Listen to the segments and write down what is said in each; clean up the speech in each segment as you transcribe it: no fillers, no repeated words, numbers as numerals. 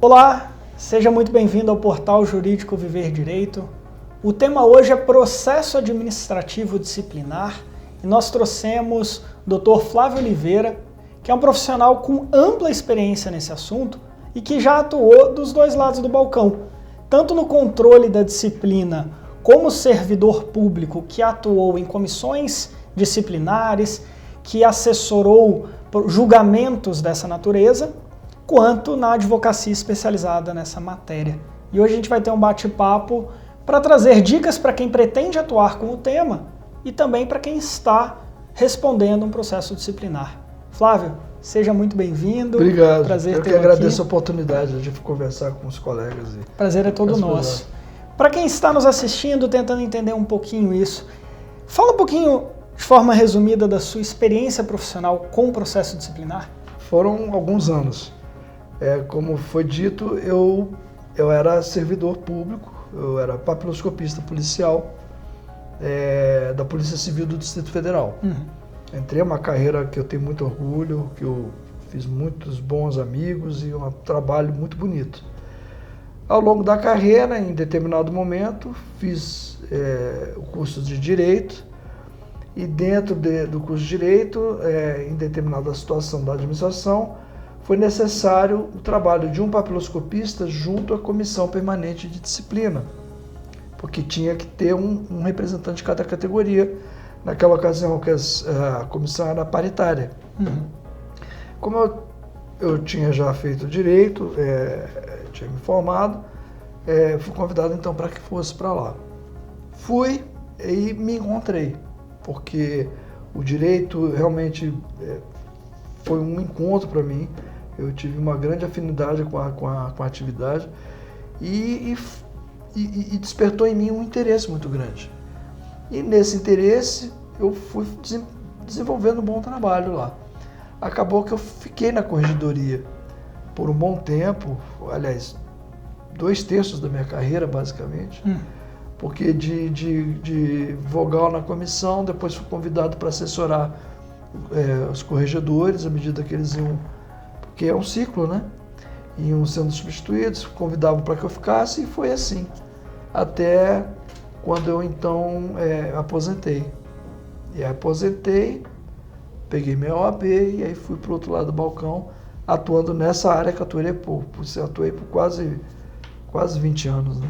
Olá, seja muito bem-vindo ao portal Jurídico Viver Direito. O tema hoje é processo administrativo disciplinar e nós trouxemos o Dr. Flávio Oliveira, que é um profissional com ampla experiência nesse assunto e que já atuou dos dois lados do balcão, tanto no controle da disciplina como servidor público que atuou em comissões disciplinares, que assessorou julgamentos dessa natureza, quanto na advocacia especializada nessa matéria. E hoje a gente vai ter um bate-papo para trazer dicas para quem pretende atuar com o tema e também para quem está respondendo um processo disciplinar. Flávio, seja muito bem-vindo. Obrigado. Prazer Eu que agradeço a oportunidade de conversar com os colegas. Prazer é todo nosso. Para quem está nos assistindo, tentando entender um pouquinho isso, fala um pouquinho, de forma resumida, da sua experiência profissional com o processo disciplinar. Foram alguns anos. Como foi dito, eu era servidor público, eu era papiloscopista policial da Polícia Civil do Distrito Federal. Entrei uma carreira que eu tenho muito orgulho, que eu fiz muitos bons amigos e um trabalho muito bonito. Ao longo da carreira, em determinado momento, fiz o curso de Direito e dentro do curso de Direito, em determinada situação da administração, foi necessário o trabalho de um papiloscopista junto à Comissão Permanente de Disciplina, porque tinha que ter um representante de cada categoria, naquela ocasião que a comissão era paritária. Como eu tinha já feito Direito, tinha me formado, fui convidado então para que fosse para lá. Fui e me encontrei, porque o Direito realmente foi um encontro para mim. Eu tive uma grande afinidade com a atividade e despertou em mim um interesse muito grande. E nesse interesse eu fui desenvolvendo um bom trabalho lá. Acabou que eu fiquei na corregedoria por um bom tempo, aliás, 2/3 da minha carreira basicamente, porque de vogal na comissão, depois fui convidado para assessorar os corregedores à medida que eles iam, porque é um ciclo, né? Iam sendo substituídos, convidavam para que eu ficasse e foi assim, até quando eu então aposentei. E aposentei, peguei minha OAB e aí fui para o outro lado do balcão, atuando nessa área que eu atuei por quase 20 anos, né?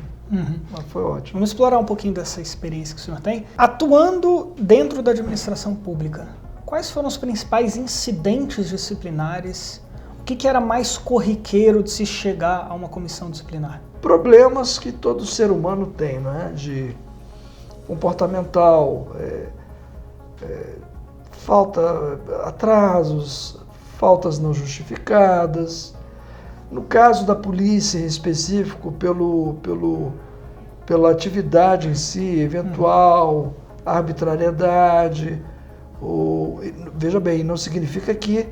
Mas foi ótimo. Vamos explorar um pouquinho dessa experiência que o senhor tem. Atuando dentro da administração pública, quais foram os principais incidentes disciplinares? O que era mais corriqueiro de se chegar a uma comissão disciplinar? Problemas que todo ser humano tem, né? De comportamental, atrasos, faltas não justificadas. No caso da polícia em específico, pela atividade em si, eventual arbitrariedade. Veja bem, não significa que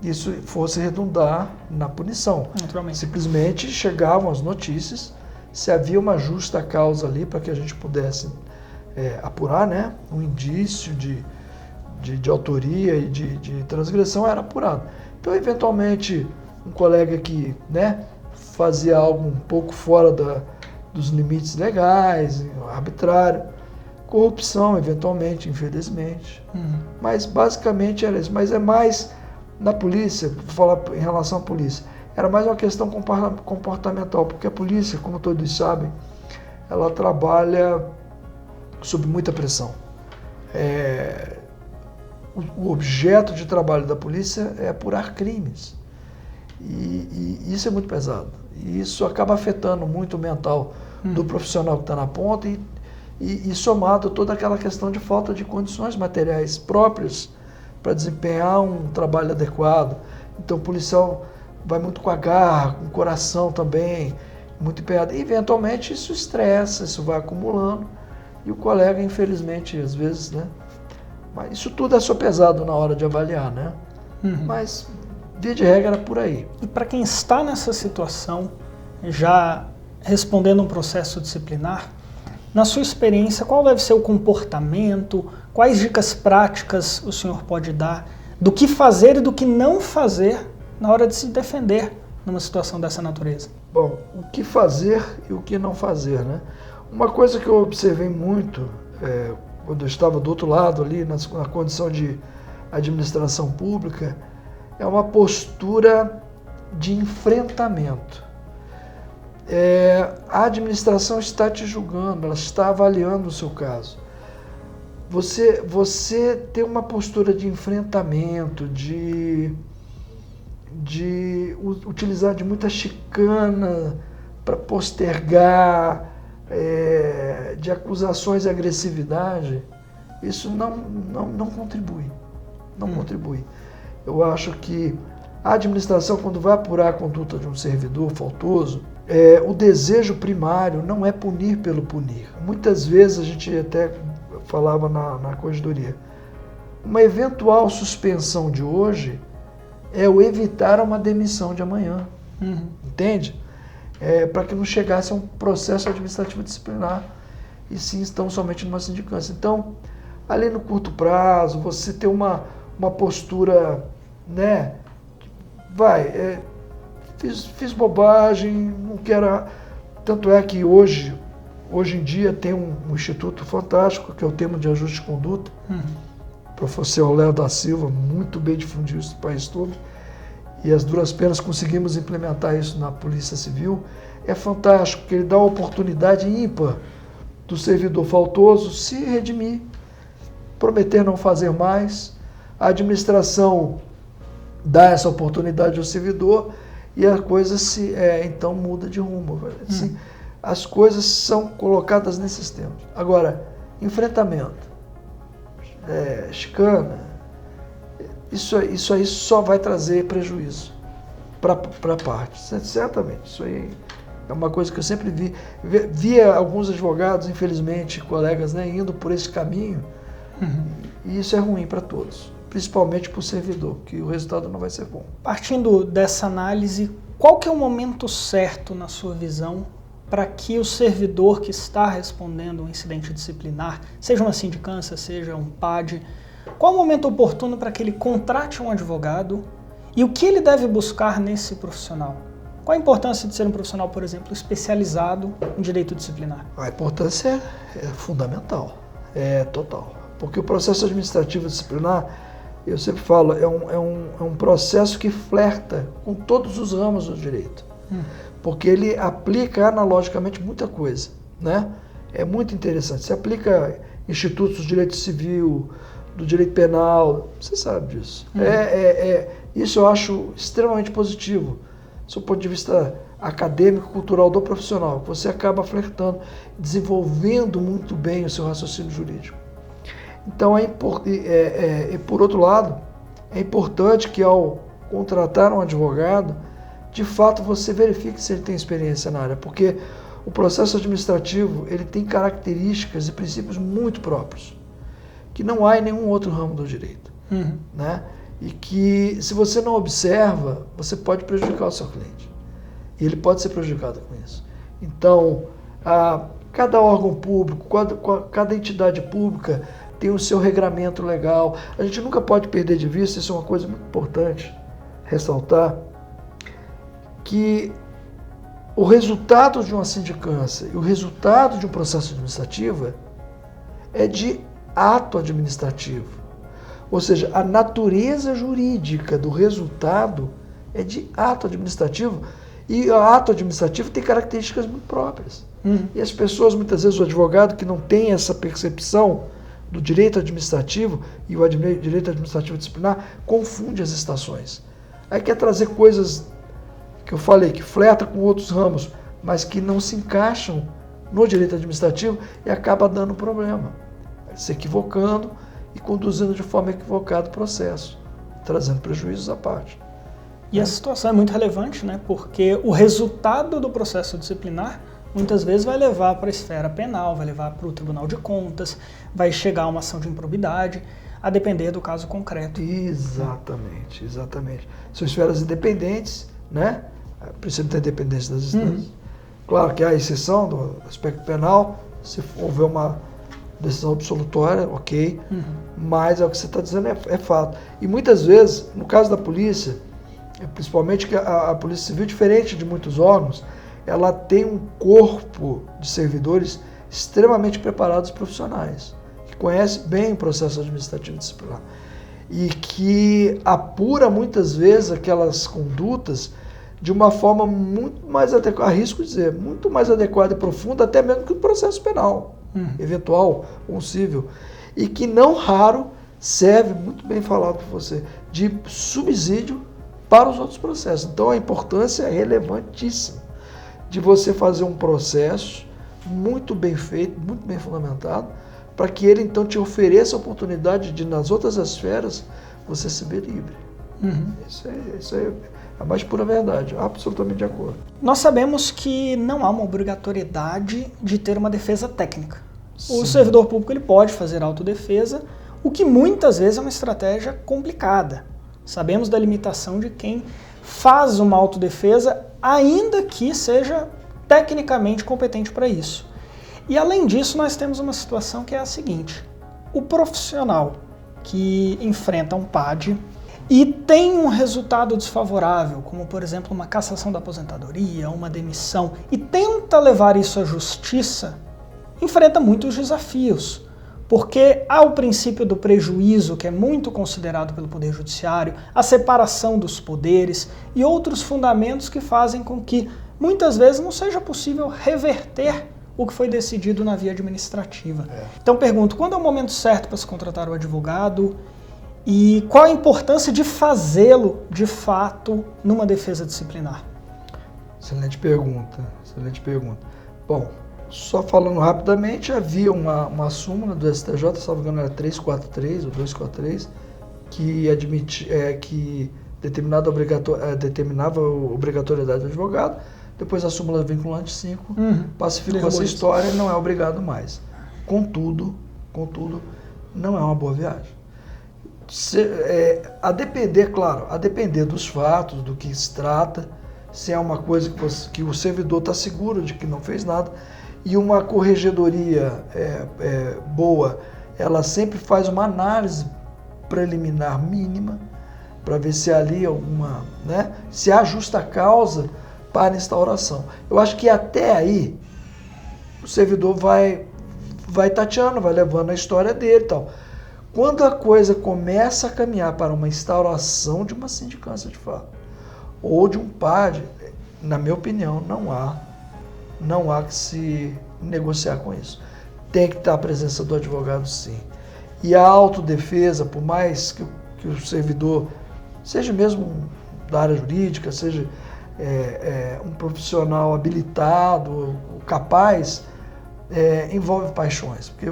isso fosse redundar na punição. Naturalmente. Simplesmente chegavam as notícias, se havia uma justa causa ali para que a gente pudesse apurar, né? Um indício de autoria e de transgressão era apurado. Então, eventualmente, um colega que, né, fazia algo um pouco fora dos limites legais, arbitrário, corrupção, eventualmente, infelizmente. Mas, basicamente, era isso. Mas é mais na polícia, vou falar em relação à polícia, era mais uma questão comportamental, porque a polícia, como todos sabem, ela trabalha sob muita pressão. O objeto de trabalho da polícia é apurar crimes. E isso é muito pesado. E isso acaba afetando muito o mental do profissional que está na ponta e somado toda aquela questão de falta de condições materiais próprias para desempenhar um trabalho adequado. Então o policial vai muito com a garra, com o coração também, muito empenhado. E eventualmente isso estressa, isso vai acumulando e o colega, infelizmente, às vezes, né? Mas isso tudo é só pesado na hora de avaliar, né? Mas, via de regra, era por aí. E para quem está nessa situação, já respondendo um processo disciplinar, na sua experiência, qual deve ser o comportamento, quais dicas práticas o senhor pode dar do que fazer e do que não fazer na hora de se defender numa situação dessa natureza? Bom, o que fazer e o que não fazer, né? Uma coisa que eu observei muito, quando eu estava do outro lado ali, na condição de administração pública, é uma postura de enfrentamento. A administração está te julgando, ela está avaliando o seu caso. Você ter uma postura de enfrentamento, de utilizar de muita chicana para postergar, de acusações e agressividade, isso não contribui. Não contribui. Eu acho que a administração, quando vai apurar a conduta de um servidor faltoso, o desejo primário não é punir pelo punir. Muitas vezes a gente até falava na corregedoria, uma eventual suspensão de hoje é o evitar uma demissão de amanhã. Entende? Para que não chegasse a um processo administrativo disciplinar e sim estão somente numa sindicância. Então, ali no curto prazo, você ter uma postura, né? Fiz bobagem, não quero. Tanto é que hoje em dia tem um instituto fantástico, que é o Termo de Ajuste de Conduta. O professor Léo da Silva muito bem difundiu isso no país todo. E as duras penas conseguimos implementar isso na Polícia Civil. É fantástico, porque ele dá uma oportunidade ímpar do servidor faltoso se redimir, prometer não fazer mais. A administração dá essa oportunidade ao servidor e a coisa então muda de rumo. Assim, as coisas são colocadas nesses termos. Agora, enfrentamento, chicana, isso aí só vai trazer prejuízo para a parte, certamente. Isso aí é uma coisa que eu sempre via alguns advogados, infelizmente, colegas, né, indo por esse caminho, e isso é ruim para todos, principalmente para o servidor, que o resultado não vai ser bom. Partindo dessa análise, qual que é o momento certo, na sua visão, para que o servidor que está respondendo um incidente disciplinar, seja uma sindicância, seja um PAD, qual é o momento oportuno para que ele contrate um advogado e o que ele deve buscar nesse profissional? Qual a importância de ser um profissional, por exemplo, especializado em direito disciplinar? A importância é fundamental, total. Porque o processo administrativo disciplinar, eu sempre falo, é um processo que flerta com todos os ramos do direito. Porque ele aplica analogicamente muita coisa, né? É muito interessante. Você aplica institutos do direito civil, do direito penal, você sabe disso. Isso eu acho extremamente positivo, do ponto de vista acadêmico, cultural do profissional. Você acaba flertando, desenvolvendo muito bem o seu raciocínio jurídico. Então, por outro lado, é importante que ao contratar um advogado, de fato você verifique se ele tem experiência na área, porque o processo administrativo ele tem características e princípios muito próprios, que não há em nenhum outro ramo do direito, né? E que, se você não observa, você pode prejudicar o seu cliente. E ele pode ser prejudicado com isso. Então, cada órgão público, cada entidade pública tem o seu regramento legal. A gente nunca pode perder de vista, isso é uma coisa muito importante ressaltar, que o resultado de uma sindicância e o resultado de um processo administrativo é de ato administrativo. Ou seja, a natureza jurídica do resultado é de ato administrativo, e o ato administrativo tem características muito próprias. E as pessoas, muitas vezes, o advogado que não tem essa percepção do direito administrativo e o direito administrativo disciplinar, confunde as estações. Aí quer trazer coisas que eu falei, que flerta com outros ramos, mas que não se encaixam no direito administrativo e acaba dando problema, se equivocando e conduzindo de forma equivocada o processo, trazendo prejuízos à parte. E a situação é muito relevante, né? Porque o resultado do processo disciplinar muitas vezes vai levar para a esfera penal, vai levar para o Tribunal de Contas, vai chegar a uma ação de improbidade, a depender do caso concreto. Exatamente. São esferas independentes, né? Precisa ter independência das instâncias. Claro que há exceção do aspecto penal, se houver uma decisão absolutória, ok, mas é o que você está dizendo, é fato. E muitas vezes, no caso da polícia, principalmente que a Polícia Civil, diferente de muitos órgãos, ela tem um corpo de servidores extremamente preparados e profissionais, que conhecem bem o processo administrativo disciplinar e que apura muitas vezes aquelas condutas de uma forma muito mais adequada, arrisco dizer, muito mais adequada e profunda, até mesmo que o processo penal, eventual ou civil, e que não raro serve, muito bem falado por você, de subsídio para os outros processos. Então a importância é relevantíssima de você fazer um processo muito bem feito, muito bem fundamentado, para que ele então te ofereça a oportunidade de, nas outras esferas, você se ver livre. Isso é a mais pura verdade, absolutamente de acordo. Nós sabemos que não há uma obrigatoriedade de ter uma defesa técnica. Sim. O servidor público ele pode fazer autodefesa, o que muitas vezes é uma estratégia complicada. Sabemos da limitação de quem faz uma autodefesa, ainda que seja tecnicamente competente para isso. E além disso, nós temos uma situação que é a seguinte: o profissional que enfrenta um PAD e tem um resultado desfavorável, como por exemplo uma cassação da aposentadoria, uma demissão, e tenta levar isso à justiça, enfrenta muitos desafios. Porque há o princípio do prejuízo, que é muito considerado pelo Poder Judiciário, a separação dos poderes e outros fundamentos que fazem com que muitas vezes não seja possível reverter o que foi decidido na via administrativa. Então pergunto, quando é o momento certo para se contratar o advogado e qual a importância de fazê-lo de fato numa defesa disciplinar? Excelente pergunta, excelente pergunta. Bom, só falando rapidamente, havia uma súmula do STJ, salvo engano era 343 ou 243, que determinava a obrigatoriedade do advogado. Depois a súmula vinculante 5 pacificou essa história e não é obrigado mais. Contudo, não é uma boa viagem. A depender dos fatos, do que se trata, se é uma coisa que o servidor está seguro de que não fez nada, e uma corregedoria boa, ela sempre faz uma análise preliminar mínima para ver se ali alguma, se há justa causa para instauração. Eu acho que até aí o servidor vai tateando, vai levando a história dele e tal. Quando a coisa começa a caminhar para uma instauração de uma sindicância de fato, ou de um PAD, na minha opinião, não há que se negociar com isso. Tem que estar a presença do advogado, sim. E a autodefesa, por mais que o servidor seja mesmo da área jurídica, seja um profissional habilitado, capaz, envolve paixões. Porque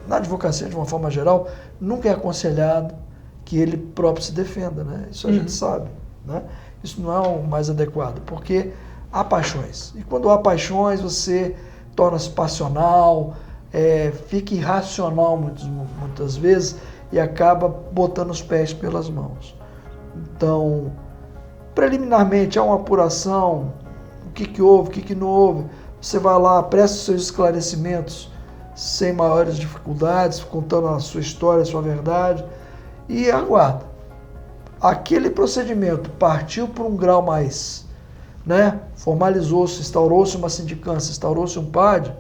na advocacia, de uma forma geral, nunca é aconselhado que ele próprio se defenda, né? Isso a gente sabe, né? Isso não é o mais adequado, porque há paixões. E quando há paixões, você torna-se passional, fica irracional muitas vezes e acaba botando os pés pelas mãos. Então, preliminarmente, há uma apuração, o que houve, o que não houve. Você vai lá, presta os seus esclarecimentos sem maiores dificuldades, contando a sua história, a sua verdade, e aguarda. Aquele procedimento partiu para um grau mais, formalizou-se, instaurou-se uma sindicância, instaurou-se um PAD,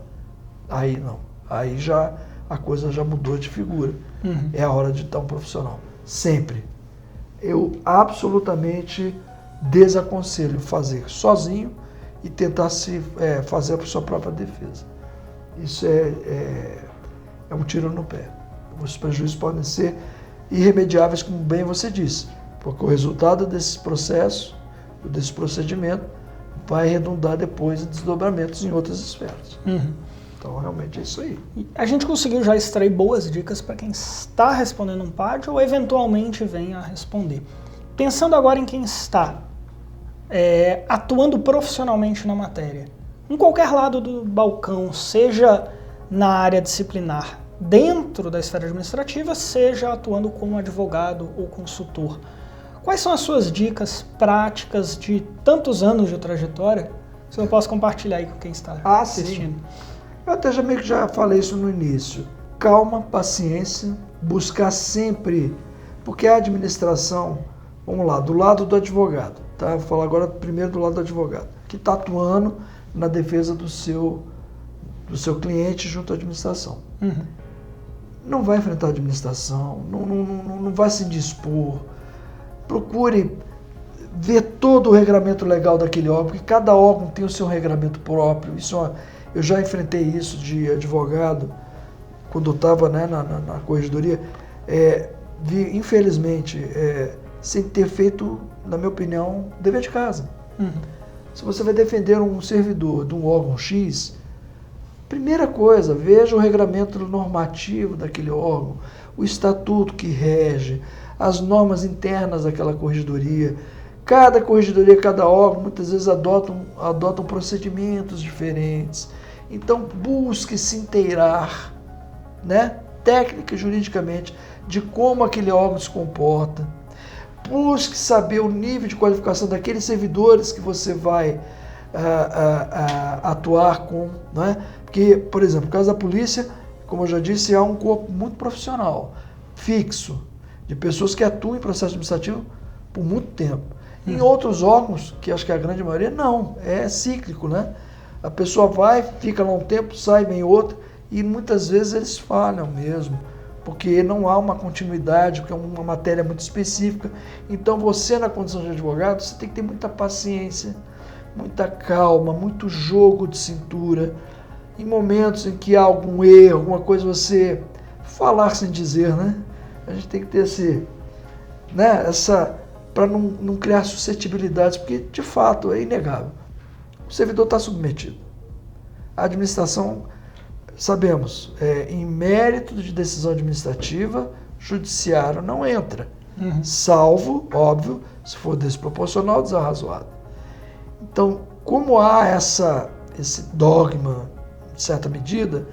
aí não. Aí já a coisa já mudou de figura. É a hora de estar um profissional. Sempre. Eu absolutamente desaconselho fazer sozinho e tentar fazer a sua própria defesa. Isso é um tiro no pé. Os prejuízos podem ser irremediáveis, como bem você disse, porque o resultado desse processo, desse procedimento, vai redundar depois em desdobramentos em outras esferas. Então, realmente é isso aí. A gente conseguiu já extrair boas dicas para quem está respondendo um PAD ou eventualmente venha a responder. Pensando agora em quem está atuando profissionalmente na matéria, em qualquer lado do balcão, seja na área disciplinar dentro da esfera administrativa, seja atuando como advogado ou consultor, quais são as suas dicas práticas de tantos anos de trajetória que você possa compartilhar aí com quem está assistindo? Sim. Eu até já falei isso no início. Calma, paciência, buscar sempre, porque a administração Vamos lá, do lado do advogado, tá? Vou falar agora primeiro do lado do advogado, que está atuando na defesa do seu cliente junto à administração. Uhum. Não vai enfrentar a administração, não vai se dispor. Procure ver todo o regramento legal daquele órgão, porque cada órgão tem o seu regramento próprio. Eu já enfrentei isso de advogado, quando eu estava, né, na corregedoria, infelizmente, sem ter feito, na minha opinião, dever de casa. Uhum. Se você vai defender um servidor de um órgão X, primeira coisa, veja o regramento normativo daquele órgão, o estatuto que rege, as normas internas daquela corregedoria. Cada corregedoria, cada órgão, muitas vezes adotam procedimentos diferentes. Então, busque se inteirar, né, técnica e juridicamente, de como aquele órgão se comporta. Busque saber o nível de qualificação daqueles servidores que você vai atuar com, né? Porque, por exemplo, no caso da polícia, como eu já disse, há um corpo muito profissional, fixo, de pessoas que atuam em processo administrativo por muito tempo. Em outros órgãos, que acho que a grande maioria, não, é cíclico, né? A pessoa vai, fica lá um tempo, sai, vem outro, e muitas vezes eles falham mesmo, porque não há uma continuidade, porque é uma matéria muito específica. Então você, na condição de advogado, você tem que ter muita paciência, muita calma, muito jogo de cintura. Em momentos em que há algum erro, alguma coisa, você falar sem dizer, né? A gente tem que ter para não criar suscetibilidades, porque de fato é inegável. O servidor está submetido. A administração, sabemos, em mérito de decisão administrativa, judiciário não entra, salvo, óbvio, se for desproporcional ou desarrazoado. Então, como há esse dogma, de certa medida,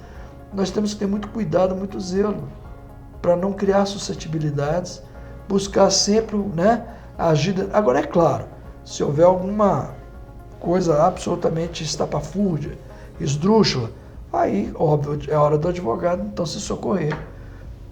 nós temos que ter muito cuidado, muito zelo, para não criar suscetibilidades, buscar sempre, né, a agida. Agora, é claro, se houver alguma coisa absolutamente estapafúrdia, esdrúxula, aí, óbvio, é hora do advogado, então, se socorrer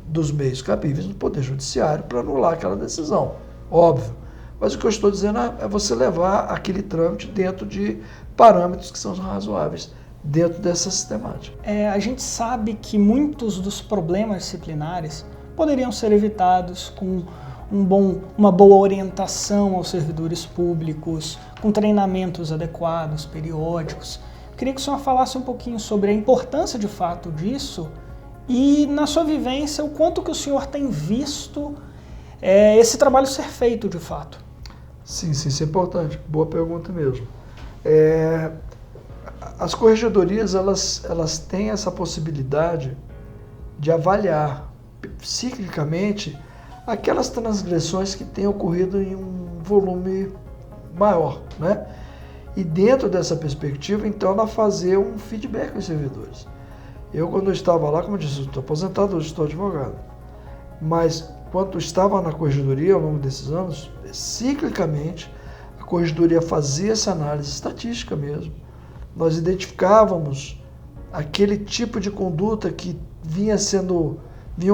dos meios cabíveis no Poder Judiciário para anular aquela decisão, óbvio. Mas o que eu estou dizendo é você levar aquele trâmite dentro de parâmetros que são razoáveis, dentro dessa sistemática. A gente sabe que muitos dos problemas disciplinares poderiam ser evitados com uma boa orientação aos servidores públicos, com treinamentos adequados, periódicos. Queria que o senhor falasse um pouquinho sobre a importância de fato disso e, na sua vivência, o quanto que o senhor tem visto esse trabalho ser feito de fato. Sim, isso é importante. Boa pergunta mesmo. As corregedorias, elas têm essa possibilidade de avaliar ciclicamente aquelas transgressões que têm ocorrido em um volume maior, né? E dentro dessa perspectiva, então, ela fazer um feedback aos servidores. Eu, quando eu estava lá, como eu disse, eu estou aposentado, hoje estou advogado, mas quando eu estava na corregedoria ao longo desses anos, ciclicamente, a corregedoria fazia essa análise estatística mesmo. Nós identificávamos aquele tipo de conduta que vinha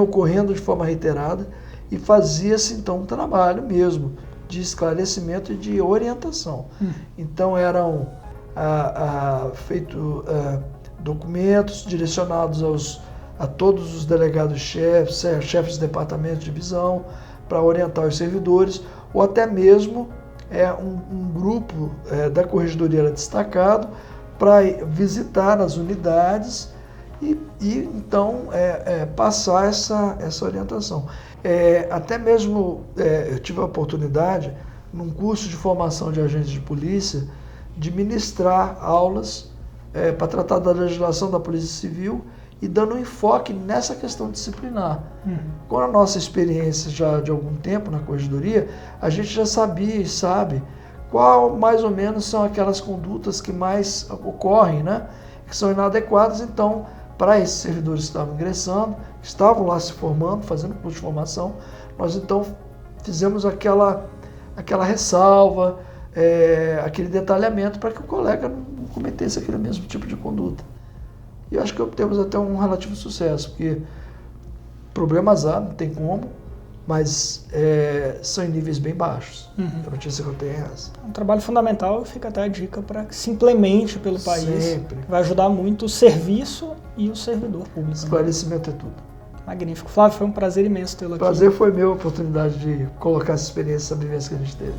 ocorrendo de forma reiterada e fazia-se então um trabalho mesmo de esclarecimento e de orientação. Então eram feitos documentos direcionados a todos os delegados-chefes, chefes de departamento de divisão, para orientar os servidores, ou até mesmo um grupo da corregedoria era destacado para visitar as unidades e então passar essa orientação. Até mesmo eu tive a oportunidade, num curso de formação de agentes de polícia, de ministrar aulas para tratar da legislação da Polícia Civil e dando um enfoque nessa questão disciplinar. Com a nossa experiência já de algum tempo na corregedoria, a gente já sabia e sabe qual mais ou menos são aquelas condutas que mais ocorrem, né? Que são inadequadas. Então, para esses servidores que estavam ingressando, que estavam lá se formando, fazendo curso de formação, nós então fizemos aquela ressalva, aquele detalhamento para que o colega não cometesse aquele mesmo tipo de conduta. E eu acho que obtemos até um relativo sucesso, porque problemas há, não tem como, mas são em níveis bem baixos. A notícia que eu tenho é essa. Um trabalho fundamental, fica até a dica para que se implemente pelo país. Sempre. Vai ajudar muito o serviço e o servidor público. Esclarecimento é tudo. Magnífico. Flávio, foi um prazer imenso tê-lo aqui. O prazer foi meu, a oportunidade de colocar essa experiência, essa vivência que a gente teve.